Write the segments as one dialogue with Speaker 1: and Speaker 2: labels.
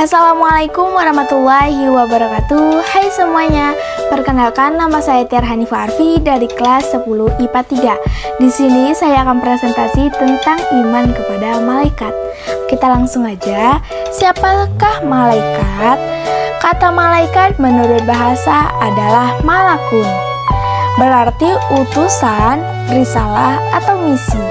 Speaker 1: Assalamualaikum warahmatullahi wabarakatuh. Hai semuanya, perkenalkan nama saya Tiar Hanifah Arfi dari kelas 10 IPA 3. Di sini saya akan presentasi tentang iman kepada malaikat. Kita langsung aja. Siapakah malaikat? Kata malaikat menurut bahasa adalah malakun. Berarti utusan, risalah atau misi.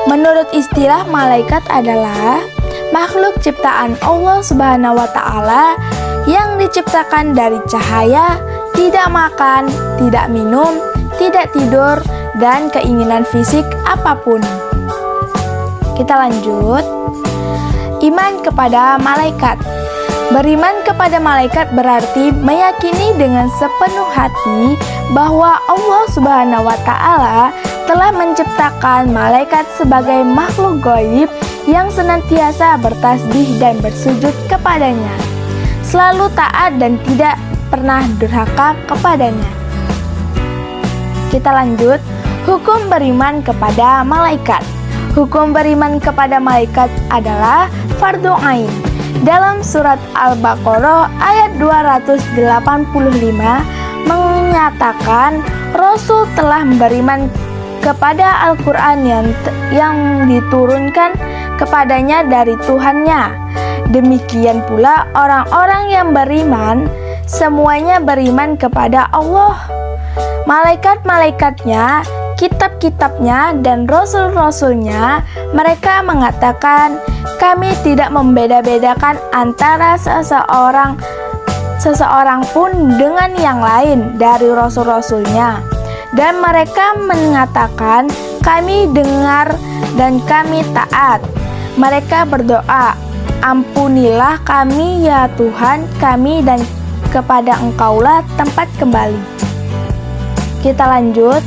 Speaker 1: Menurut istilah malaikat adalah makhluk ciptaan Allah Subhanahu wa Ta'ala yang diciptakan dari cahaya, tidak makan, tidak minum, tidak tidur, dan keinginan fisik apapun. Kita lanjut. Iman kepada malaikat. Beriman kepada malaikat berarti meyakini dengan sepenuh hati bahwa Allah Subhanahu wa Ta'ala telah menciptakan malaikat sebagai makhluk gaib yang senantiasa bertasbih dan bersujud kepadanya, selalu taat dan tidak pernah durhaka kepadanya. Kita lanjut. Hukum beriman kepada malaikat. Hukum beriman kepada malaikat adalah fardhu ain. Dalam surat Al-Baqarah ayat 285 menyatakan Rasul telah beriman kepada Al-Quran yang diturunkan kepadanya dari Tuhannya. Demikian pula orang-orang yang beriman, semuanya beriman kepada Allah, malaikat-malaikatnya, kitab-kitabnya, dan rasul-rasulnya. Mereka mengatakan, kami tidak membeda-bedakan antara seseorang pun dengan yang lain dari rasul-rasulnya. Dan mereka mengatakan, kami dengar dan kami taat. Mereka berdoa, ampunilah kami ya Tuhan kami, dan kepada Engkaulah tempat kembali. Kita lanjut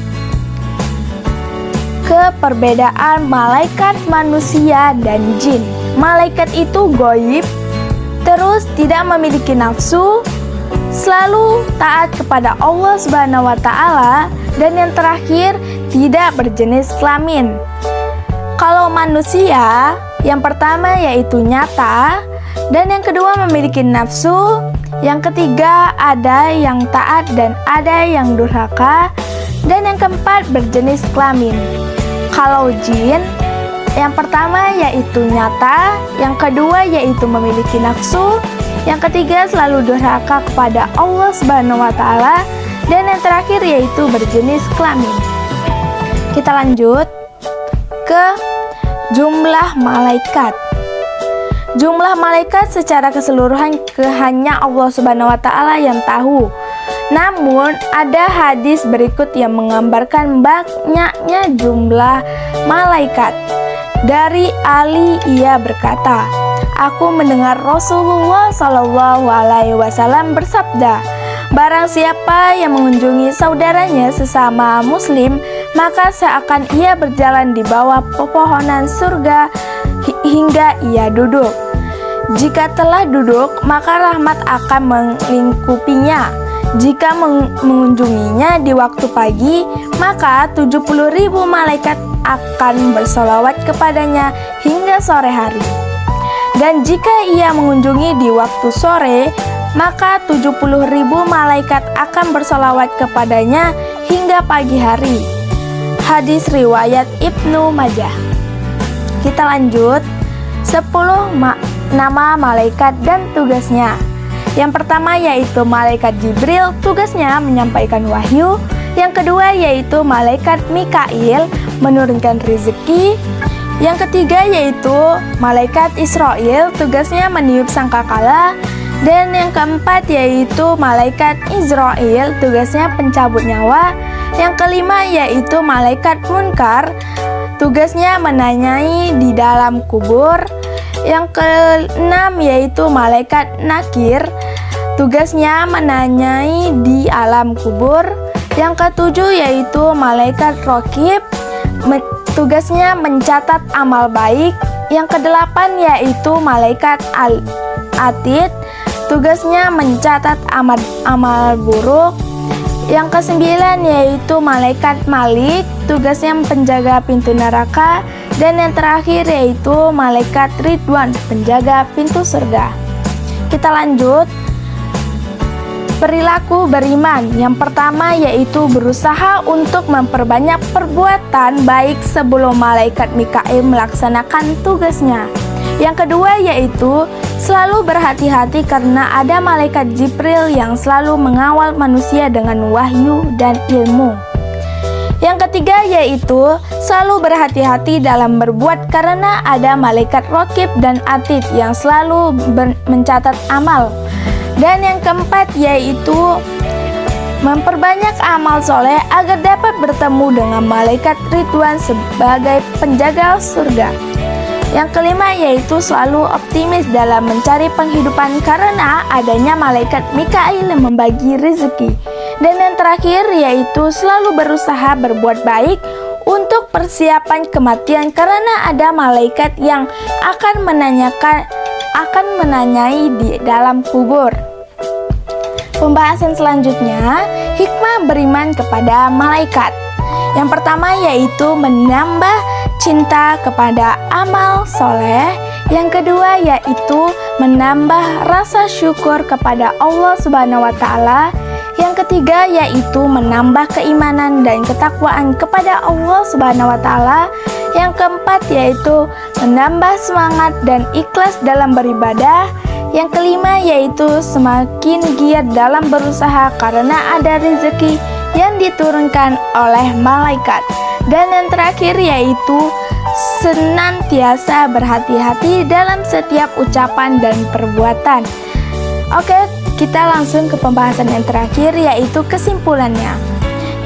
Speaker 1: ke perbedaan malaikat, manusia, dan jin. Malaikat itu gaib, terus tidak memiliki nafsu, selalu taat kepada Allah Subhanahu wa Ta'ala, dan yang terakhir tidak berjenis kelamin. Kalau manusia, yang pertama yaitu nyata, dan yang kedua memiliki nafsu, yang ketiga ada yang taat dan ada yang durhaka, dan yang keempat berjenis kelamin. Kalau jin, yang pertama yaitu nyata, yang kedua yaitu memiliki nafsu, yang ketiga selalu durhaka kepada Allah Subhanahu wa Ta'ala, dan yang terakhir yaitu berjenis kelamin. Kita lanjut ke jumlah malaikat. Jumlah malaikat secara keseluruhan hanya Allah Subhanahu wa Ta'ala yang tahu. Namun ada hadis berikut yang menggambarkan banyaknya jumlah malaikat. Dari Ali, ia berkata, aku mendengar Rasulullah SAW bersabda, barang siapa yang mengunjungi saudaranya sesama muslim, maka seakan ia berjalan di bawah pepohonan surga hingga ia duduk. Jika telah duduk, maka rahmat akan melingkupinya. Jika mengunjunginya di waktu pagi, maka 70.000 malaikat akan bersolawat kepadanya hingga sore hari. Dan jika ia mengunjungi di waktu sore, maka 70.000 malaikat akan bersolawat kepadanya hingga pagi hari. Hadis riwayat Ibnu Majah. Kita lanjut. 10 nama malaikat dan tugasnya. Yang pertama yaitu malaikat Jibril, tugasnya menyampaikan wahyu. Yang kedua yaitu malaikat Mikail, menurunkan rezeki. Yang ketiga yaitu malaikat Israil, tugasnya meniup sangkakala. Dan yang keempat yaitu malaikat Izrail, tugasnya pencabut nyawa. Yang kelima yaitu malaikat Munkar, tugasnya menanyai di dalam kubur. Yang keenam yaitu malaikat Nakir, tugasnya menanyai di alam kubur. Yang ketujuh yaitu malaikat Raqib, tugasnya mencatat amal baik. Yang kedelapan yaitu malaikat Atid, tugasnya mencatat amal buruk. Yang kesembilan yaitu malaikat Malik, tugasnya penjaga pintu neraka. Dan yang terakhir yaitu malaikat Ridwan, penjaga pintu surga. Kita lanjut. Perilaku beriman. Yang pertama yaitu berusaha untuk memperbanyak perbuatan baik sebelum malaikat Mikail melaksanakan tugasnya. Yang kedua yaitu selalu berhati-hati karena ada malaikat Jibril yang selalu mengawal manusia dengan wahyu dan ilmu. Yang ketiga yaitu selalu berhati-hati dalam berbuat karena ada malaikat Raqib dan Atid yang selalu mencatat amal. Dan yang keempat yaitu memperbanyak amal soleh agar dapat bertemu dengan malaikat Ridwan sebagai penjaga surga. Yang kelima yaitu selalu optimis dalam mencari penghidupan karena adanya malaikat Mikail yang membagi rezeki. Dan yang terakhir yaitu selalu berusaha berbuat baik untuk persiapan kematian karena ada malaikat yang akan menanyai di dalam kubur. Pembahasan selanjutnya, hikmah beriman kepada malaikat. Yang pertama yaitu menambah cinta kepada amal soleh. Yang kedua yaitu menambah rasa syukur kepada Allah Subhanahu wa Ta'ala. Yang ketiga yaitu menambah keimanan dan ketakwaan kepada Allah Subhanahu wa Ta'ala. Yang keempat yaitu menambah semangat dan ikhlas dalam beribadah. Yang kelima yaitu semakin giat dalam berusaha karena ada rezeki yang diturunkan oleh malaikat. Dan yang terakhir yaitu senantiasa berhati-hati dalam setiap ucapan dan perbuatan. Oke, kita langsung ke pembahasan yang terakhir yaitu kesimpulannya.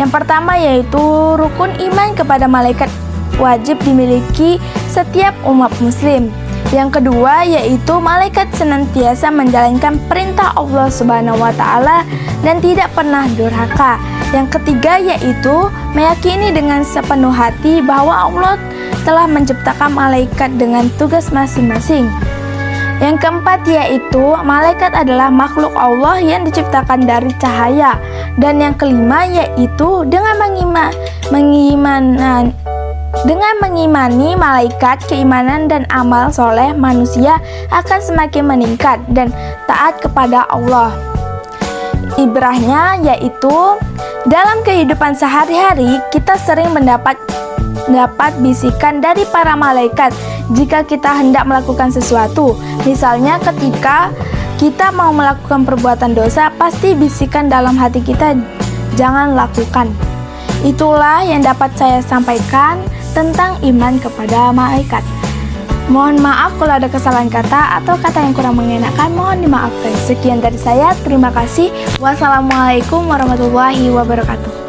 Speaker 1: Yang pertama yaitu rukun iman kepada malaikat wajib dimiliki setiap umat muslim. Yang kedua yaitu malaikat senantiasa menjalankan perintah Allah Subhanahu wa Ta'ala dan tidak pernah durhaka. Yang ketiga yaitu meyakini dengan sepenuh hati bahwa Allah telah menciptakan malaikat dengan tugas masing-masing. Yang keempat yaitu malaikat adalah makhluk Allah yang diciptakan dari cahaya. Dan yang kelima yaitu dengan mengimani malaikat, keimanan dan amal soleh manusia akan semakin meningkat dan taat kepada Allah. Ibrahnya yaitu dalam kehidupan sehari-hari kita sering mendapat bisikan dari para malaikat jika kita hendak melakukan sesuatu. Misalnya ketika kita mau melakukan perbuatan dosa, pasti bisikan dalam hati kita, jangan lakukan. Itulah yang dapat saya sampaikan tentang iman kepada malaikat. Mohon maaf kalau ada kesalahan kata atau kata yang kurang mengenakan, mohon dimaafkan. Sekian dari saya, terima kasih. Wassalamualaikum warahmatullahi wabarakatuh.